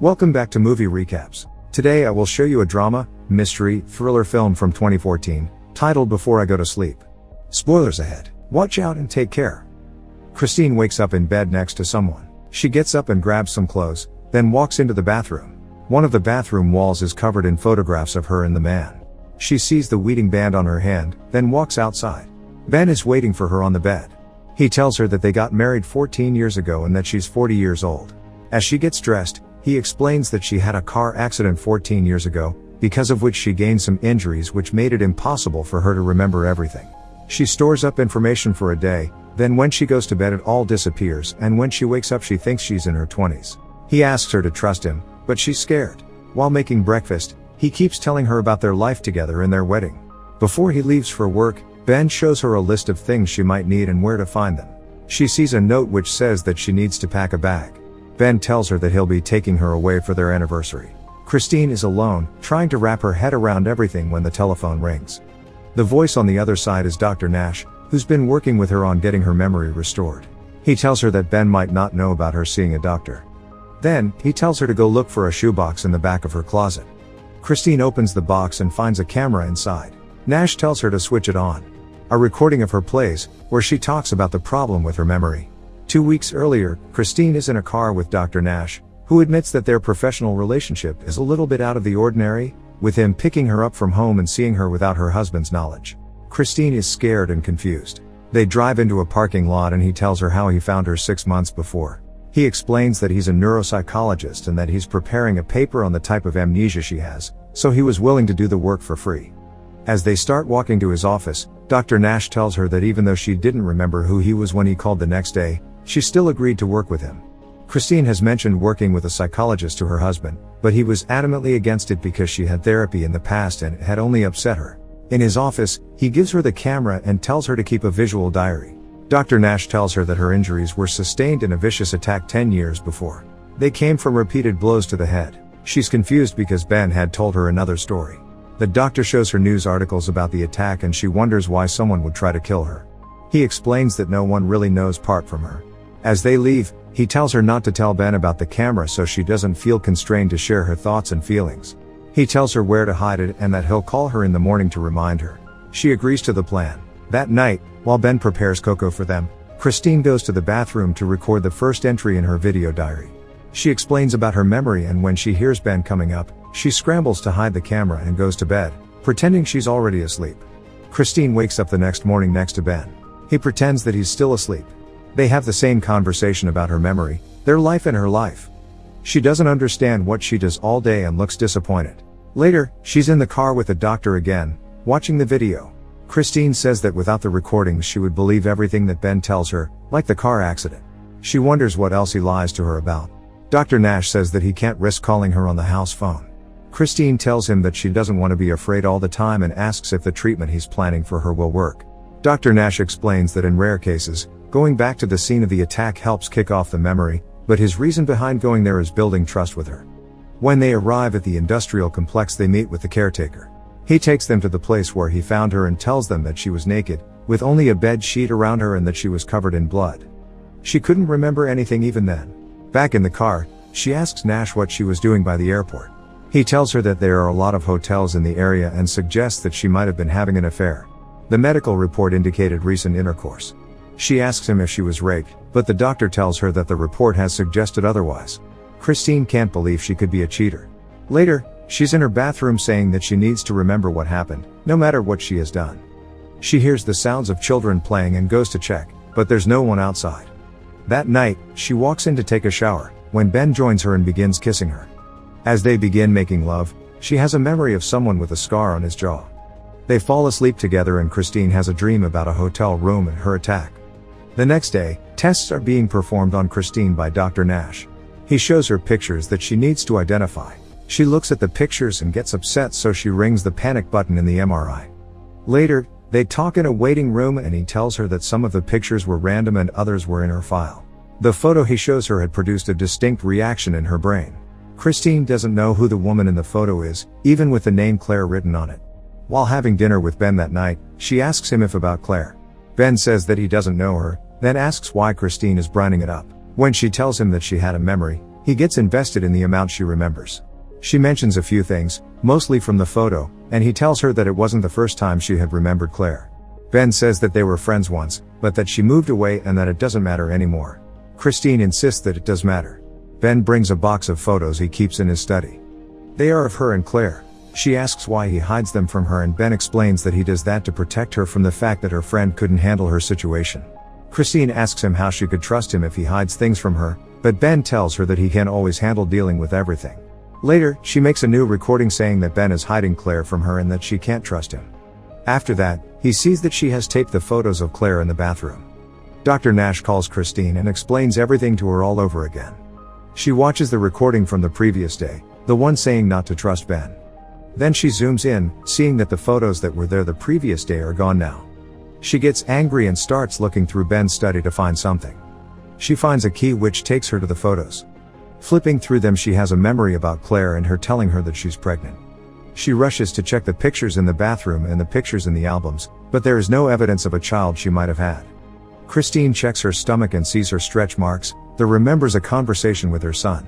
Welcome back to Movie Recaps. Today I will show you a drama, mystery, thriller film from 2014, titled Before I Go to Sleep. Spoilers ahead. Watch out and take care. Christine wakes up in bed next to someone. She gets up and grabs some clothes, then walks into the bathroom. One of the bathroom walls is covered in photographs of her and the man. She sees the wedding band on her hand, then walks outside. Ben is waiting for her on the bed. He tells her that they got married 14 years ago and that she's 40 years old. As she gets dressed, he explains that she had a car accident 14 years ago, because of which she gained some injuries which made it impossible for her to remember everything. She stores up information for a day, then when she goes to bed it all disappears, and when she wakes up she thinks she's in her 20s. He asks her to trust him, but she's scared. While making breakfast, he keeps telling her about their life together and their wedding. Before he leaves for work, Ben shows her a list of things she might need and where to find them. She sees a note which says that she needs to pack a bag. Ben tells her that he'll be taking her away for their anniversary. Christine is alone, trying to wrap her head around everything when the telephone rings. The voice on the other side is Dr. Nash, who's been working with her on getting her memory restored. He tells her that Ben might not know about her seeing a doctor. Then, he tells her to go look for a shoebox in the back of her closet. Christine opens the box and finds a camera inside. Nash tells her to switch it on. A recording of her plays, where she talks about the problem with her memory. 2 weeks earlier, Christine is in a car with Dr. Nash, who admits that their professional relationship is a little bit out of the ordinary, with him picking her up from home and seeing her without her husband's knowledge. Christine is scared and confused. They drive into a parking lot and he tells her how he found her 6 months before. He explains that he's a neuropsychologist and that he's preparing a paper on the type of amnesia she has, so he was willing to do the work for free. As they start walking to his office, Dr. Nash tells her that even though she didn't remember who he was when he called the next day, she still agreed to work with him. Christine has mentioned working with a psychologist to her husband, but he was adamantly against it because she had therapy in the past and it had only upset her. In his office, he gives her the camera and tells her to keep a visual diary. Dr. Nash tells her that her injuries were sustained in a vicious attack 10 years before. They came from repeated blows to the head. She's confused because Ben had told her another story. The doctor shows her news articles about the attack and she wonders why someone would try to kill her. He explains that no one really knows apart from her. As they leave, he tells her not to tell Ben about the camera so she doesn't feel constrained to share her thoughts and feelings. He tells her where to hide it and that he'll call her in the morning to remind her. She agrees to the plan. That night, while Ben prepares cocoa for them, Christine goes to the bathroom to record the first entry in her video diary. She explains about her memory and when she hears Ben coming up, she scrambles to hide the camera and goes to bed, pretending she's already asleep. Christine wakes up the next morning next to Ben. He pretends that he's still asleep. They have the same conversation about her memory, their life and her life. She doesn't understand what she does all day and looks disappointed. Later, she's in the car with the doctor again, watching the video. Christine says that without the recordings she would believe everything that Ben tells her, like the car accident. She wonders what else he lies to her about. Dr. Nash says that he can't risk calling her on the house phone. Christine tells him that she doesn't want to be afraid all the time and asks if the treatment he's planning for her will work. Dr. Nash explains that in rare cases, going back to the scene of the attack helps kick off the memory, but his reason behind going there is building trust with her. When they arrive at the industrial complex they meet with the caretaker. He takes them to the place where he found her and tells them that she was naked, with only a bed sheet around her and that she was covered in blood. She couldn't remember anything even then. Back in the car, she asks Nash what she was doing by the airport. He tells her that there are a lot of hotels in the area and suggests that she might have been having an affair. The medical report indicated recent intercourse. She asks him if she was raped, but the doctor tells her that the report has suggested otherwise. Christine can't believe she could be a cheater. Later, she's in her bathroom saying that she needs to remember what happened, no matter what she has done. She hears the sounds of children playing and goes to check, but there's no one outside. That night, she walks in to take a shower, when Ben joins her and begins kissing her. As they begin making love, she has a memory of someone with a scar on his jaw. They fall asleep together and Christine has a dream about a hotel room and her attack. The next day, tests are being performed on Christine by Dr. Nash. He shows her pictures that she needs to identify. She looks at the pictures and gets upset, so she rings the panic button in the MRI. Later, they talk in a waiting room and he tells her that some of the pictures were random and others were in her file. The photo he shows her had produced a distinct reaction in her brain. Christine doesn't know who the woman in the photo is, even with the name Claire written on it. While having dinner with Ben that night, she asks him if about Claire. Ben says that he doesn't know her, then asks why Christine is brightening it up. When she tells him that she had a memory, He gets invested in the amount she remembers. She mentions a few things, mostly from the photo, and he tells her that it wasn't the first time she had remembered Claire. Ben says that they were friends once, but that she moved away and that it doesn't matter anymore. Christine insists that it does matter. Ben brings a box of photos he keeps in his study. They are of her and Claire. She asks why he hides them from her, and Ben explains that he does that to protect her from the fact that her friend couldn't handle her situation. Christine asks him how she could trust him if he hides things from her, but Ben tells her that he can always handle dealing with everything. Later, she makes a new recording saying that Ben is hiding Claire from her and that she can't trust him. After that, he sees that she has taped the photos of Claire in the bathroom. Dr. Nash calls Christine and explains everything to her all over again. She watches the recording from the previous day, the one saying not to trust Ben. Then she zooms in, seeing that the photos that were there the previous day are gone now. She gets angry and starts looking through Ben's study to find something. She finds a key which takes her to the photos. Flipping through them, she has a memory about Claire and her telling her that she's pregnant. She rushes to check the pictures in the bathroom and the pictures in the albums, but there is no evidence of a child she might have had. Christine checks her stomach and sees her stretch marks, then remembers a conversation with her son.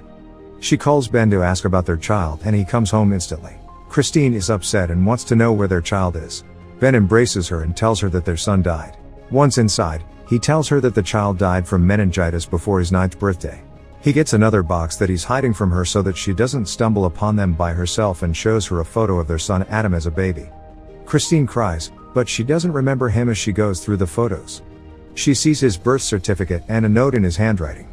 She calls Ben to ask about their child and he comes home instantly. Christine is upset and wants to know where their child is. Ben embraces her and tells her that their son died. Once inside, he tells her that the child died from meningitis before his 9th birthday. He gets another box that he's hiding from her so that she doesn't stumble upon them by herself, and shows her a photo of their son Adam as a baby. Christine cries, but she doesn't remember him as she goes through the photos. She sees his birth certificate and a note in his handwriting.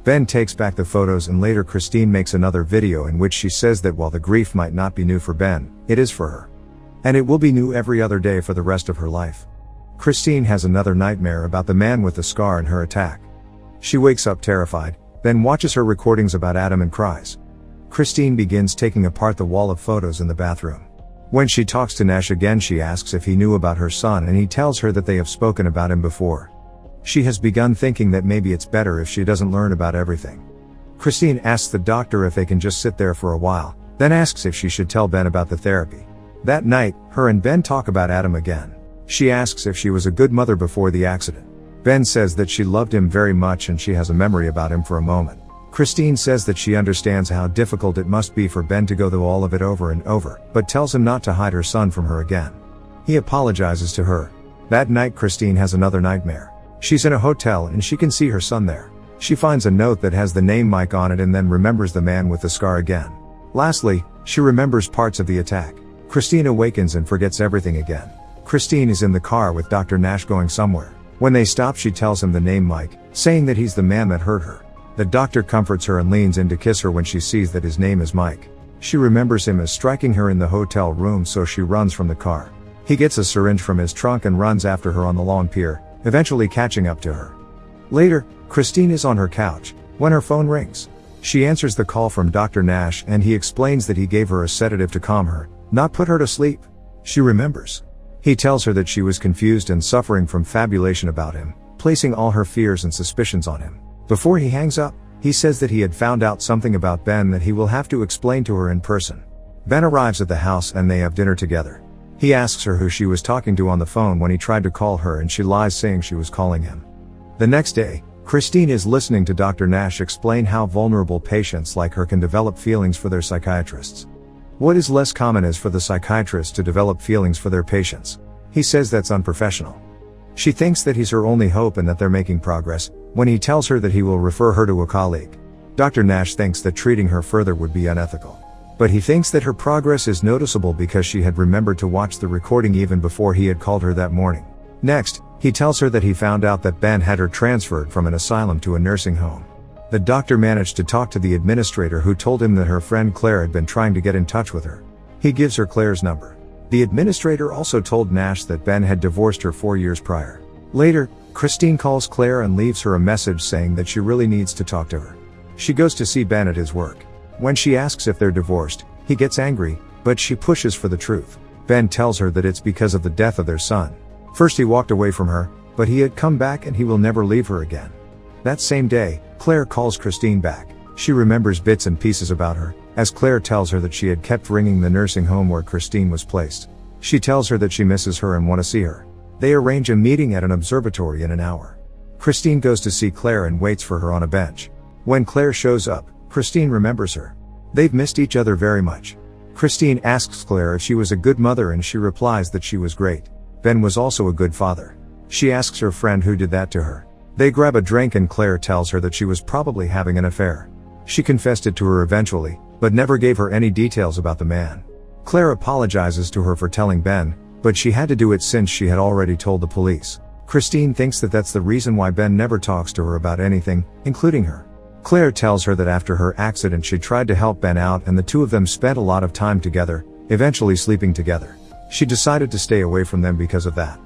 Ben takes back the photos, and later Christine makes another video in which she says that while the grief might not be new for Ben, it is for her. And it will be new every other day for the rest of her life. Christine has another nightmare about the man with the scar in her attack. She wakes up terrified, then watches her recordings about Adam and cries. Christine begins taking apart the wall of photos in the bathroom. When she talks to Nash again, she asks if he knew about her son, and he tells her that they have spoken about him before. She has begun thinking that maybe it's better if she doesn't learn about everything. Christine asks the doctor if they can just sit there for a while, then asks if she should tell Ben about the therapy. That night, her and Ben talk about Adam again. She asks if she was a good mother before the accident. Ben says that she loved him very much and she has a memory about him for a moment. Christine says that she understands how difficult it must be for Ben to go through all of it over and over, but tells him not to hide her son from her again. He apologizes to her. That night, Christine has another nightmare. She's in a hotel and she can see her son there. She finds a note that has the name Mike on it and then remembers the man with the scar again. Lastly, she remembers parts of the attack. Christine awakens and forgets everything again. Christine is in the car with Dr. Nash going somewhere. When they stop, she tells him the name Mike, saying that he's the man that hurt her. The doctor comforts her and leans in to kiss her when she sees that his name is Mike. She remembers him as striking her in the hotel room, so she runs from the car. He gets a syringe from his trunk and runs after her on the long pier, eventually catching up to her. Later, Christine is on her couch when her phone rings. She answers the call from Dr. Nash and he explains that he gave her a sedative to calm her, not put her to sleep. She remembers. He tells her that she was confused and suffering from fabulation about him, placing all her fears and suspicions on him. Before he hangs up, he says that he had found out something about Ben that he will have to explain to her in person. Ben arrives at the house and they have dinner together. He asks her who she was talking to on the phone when he tried to call her, and she lies, saying she was calling him. The next day, Christine is listening to Dr. Nash explain how vulnerable patients like her can develop feelings for their psychiatrists. What is less common is for the psychiatrist to develop feelings for their patients. He says that's unprofessional. She thinks that he's her only hope and that they're making progress, when he tells her that he will refer her to a colleague. Dr. Nash thinks that treating her further would be unethical. But he thinks that her progress is noticeable because she had remembered to watch the recording even before he had called her that morning. Next, he tells her that he found out that Ben had her transferred from an asylum to a nursing home. The doctor managed to talk to the administrator, who told him that her friend Claire had been trying to get in touch with her. He gives her Claire's number. The administrator also told Nash that Ben had divorced her 4 years prior. Later, Christine calls Claire and leaves her a message saying that she really needs to talk to her. She goes to see Ben at his work. When she asks if they're divorced, he gets angry, but she pushes for the truth. Ben tells her that it's because of the death of their son. First he walked away from her, but he had come back and he will never leave her again. That same day, Claire calls Christine back. She remembers bits and pieces about her, as Claire tells her that she had kept ringing the nursing home where Christine was placed. She tells her that she misses her and wants to see her. They arrange a meeting at an observatory in an hour. Christine goes to see Claire and waits for her on a bench. When Claire shows up, Christine remembers her. They've missed each other very much. Christine asks Claire if she was a good mother and she replies that she was great. Ben was also a good father. She asks her friend who did that to her. They grab a drink and Claire tells her that she was probably having an affair. She confessed it to her eventually, but never gave her any details about the man. Claire apologizes to her for telling Ben, but she had to do it since she had already told the police. Christine thinks that that's the reason why Ben never talks to her about anything, including her. Claire tells her that after her accident she tried to help Ben out and the two of them spent a lot of time together, eventually sleeping together. She decided to stay away from them because of that.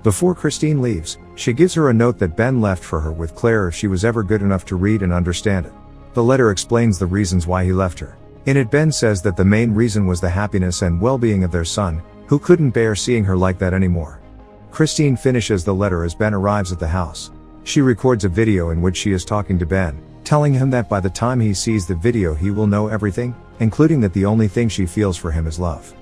Before Christine leaves, she gives her a note that Ben left for her with Claire if she was ever good enough to read and understand it. The letter explains the reasons why he left her. In it, Ben says that the main reason was the happiness and well-being of their son, who couldn't bear seeing her like that anymore. Christine finishes the letter as Ben arrives at the house. She records a video in which she is talking to Ben, telling him that by the time he sees the video he will know everything, including that the only thing she feels for him is love.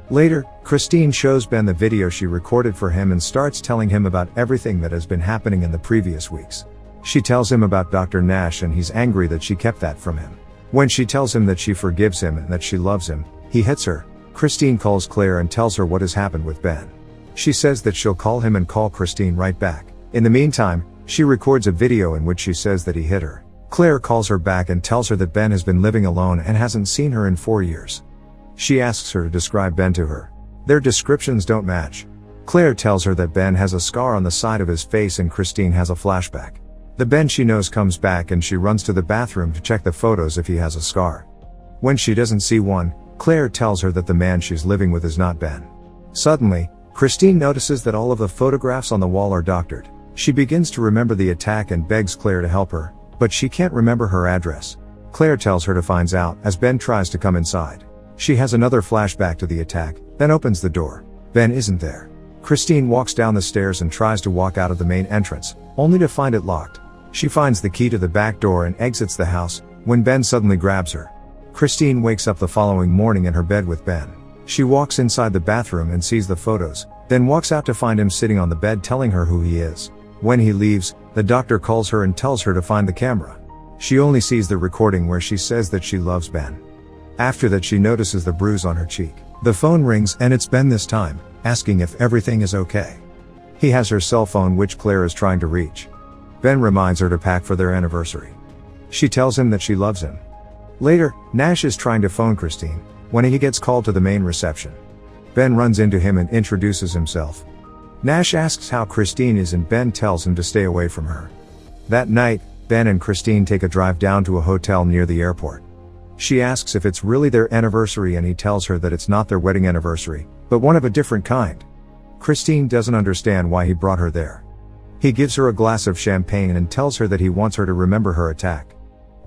Later, Christine shows Ben the video she recorded for him and starts telling him about everything that has been happening in the previous weeks. She tells him about Dr. Nash and he's angry that she kept that from him. When she tells him that she forgives him and that she loves him, he hits her. Christine calls Claire and tells her what has happened with Ben. She says that she'll call him and call Christine right back. In the meantime, she records a video in which she says that he hit her. Claire calls her back and tells her that Ben has been living alone and hasn't seen her in 4 years. She asks her to describe Ben to her. Their descriptions don't match. Claire tells her that Ben has a scar on the side of his face and Christine has a flashback. The Ben she knows comes back and she runs to the bathroom to check the photos if he has a scar. When she doesn't see one, Claire tells her that the man she's living with is not Ben. Suddenly, Christine notices that all of the photographs on the wall are doctored. She begins to remember the attack and begs Claire to help her, but she can't remember her address. Claire tells her to find out as Ben tries to come inside. She has another flashback to the attack, then opens the door. Ben isn't there. Christine walks down the stairs and tries to walk out of the main entrance, only to find it locked. She finds the key to the back door and exits the house, when Ben suddenly grabs her. Christine wakes up the following morning in her bed with Ben. She walks inside the bathroom and sees the photos, then walks out to find him sitting on the bed telling her who he is. When he leaves, the doctor calls her and tells her to find the camera. She only sees the recording where she says that she loves Ben. After that she notices the bruise on her cheek. The phone rings and it's Ben this time, asking if everything is okay. He has her cell phone which Claire is trying to reach. Ben reminds her to pack for their anniversary. She tells him that she loves him. Later, Nash is trying to phone Christine, when he gets called to the main reception. Ben runs into him and introduces himself. Nash asks how Christine is and Ben tells him to stay away from her. That night, Ben and Christine take a drive down to a hotel near the airport. She asks if it's really their anniversary and he tells her that it's not their wedding anniversary, but one of a different kind. Christine doesn't understand why he brought her there. He gives her a glass of champagne and tells her that he wants her to remember her attack.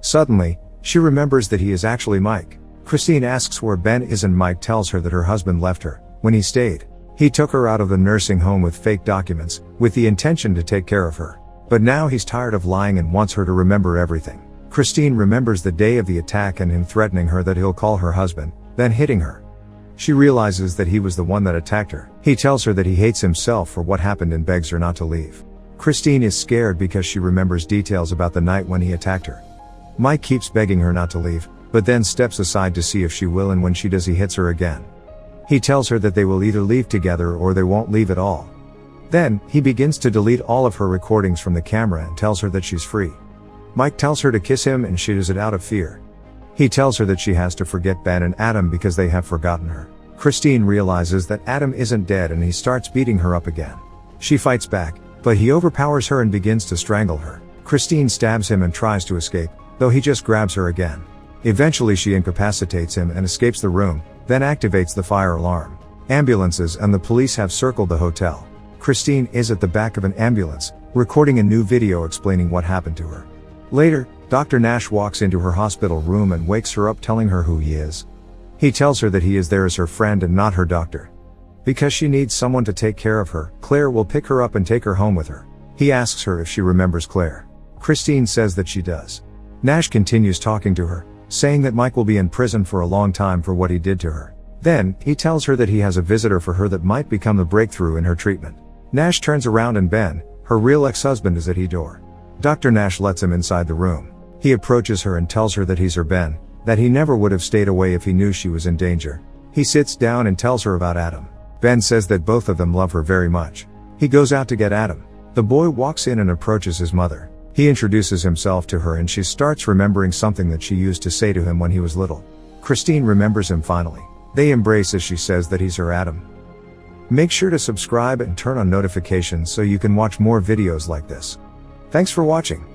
Suddenly, she remembers that he is actually Mike. Christine asks where Ben is and Mike tells her that her husband left her when he stayed. He took her out of the nursing home with fake documents, with the intention to take care of her. But now he's tired of lying and wants her to remember everything. Christine remembers the day of the attack and him threatening her that he'll call her husband, then hitting her. She realizes that he was the one that attacked her. He tells her that he hates himself for what happened and begs her not to leave. Christine is scared because she remembers details about the night when he attacked her. Mike keeps begging her not to leave, but then steps aside to see if she will, and when she does he hits her again. He tells her that they will either leave together or they won't leave at all. Then, he begins to delete all of her recordings from the camera and tells her that she's free. Mike tells her to kiss him and she does it out of fear. He tells her that she has to forget Ben and Adam because they have forgotten her. Christine realizes that Adam isn't dead and he starts beating her up again. She fights back, but he overpowers her and begins to strangle her. Christine stabs him and tries to escape, though he just grabs her again. Eventually she incapacitates him and escapes the room, then activates the fire alarm. Ambulances and the police have circled the hotel. Christine is at the back of an ambulance, recording a new video explaining what happened to her. Later, Dr. Nash walks into her hospital room and wakes her up telling her who he is. He tells her that he is there as her friend and not her doctor. Because she needs someone to take care of her, Claire will pick her up and take her home with her. He asks her if she remembers Claire. Christine says that she does. Nash continues talking to her, saying that Mike will be in prison for a long time for what he did to her. Then, he tells her that he has a visitor for her that might become the breakthrough in her treatment. Nash turns around and Ben, her real ex-husband, is at his door. Dr. Nash lets him inside the room. He approaches her and tells her that he's her Ben, that he never would have stayed away if he knew she was in danger. He sits down and tells her about Adam. Ben says that both of them love her very much. He goes out to get Adam. The boy walks in and approaches his mother. He introduces himself to her and she starts remembering something that she used to say to him when he was little. Christine remembers him finally. They embrace as she says that he's her Adam. Make sure to subscribe and turn on notifications so you can watch more videos like this. Thanks for watching.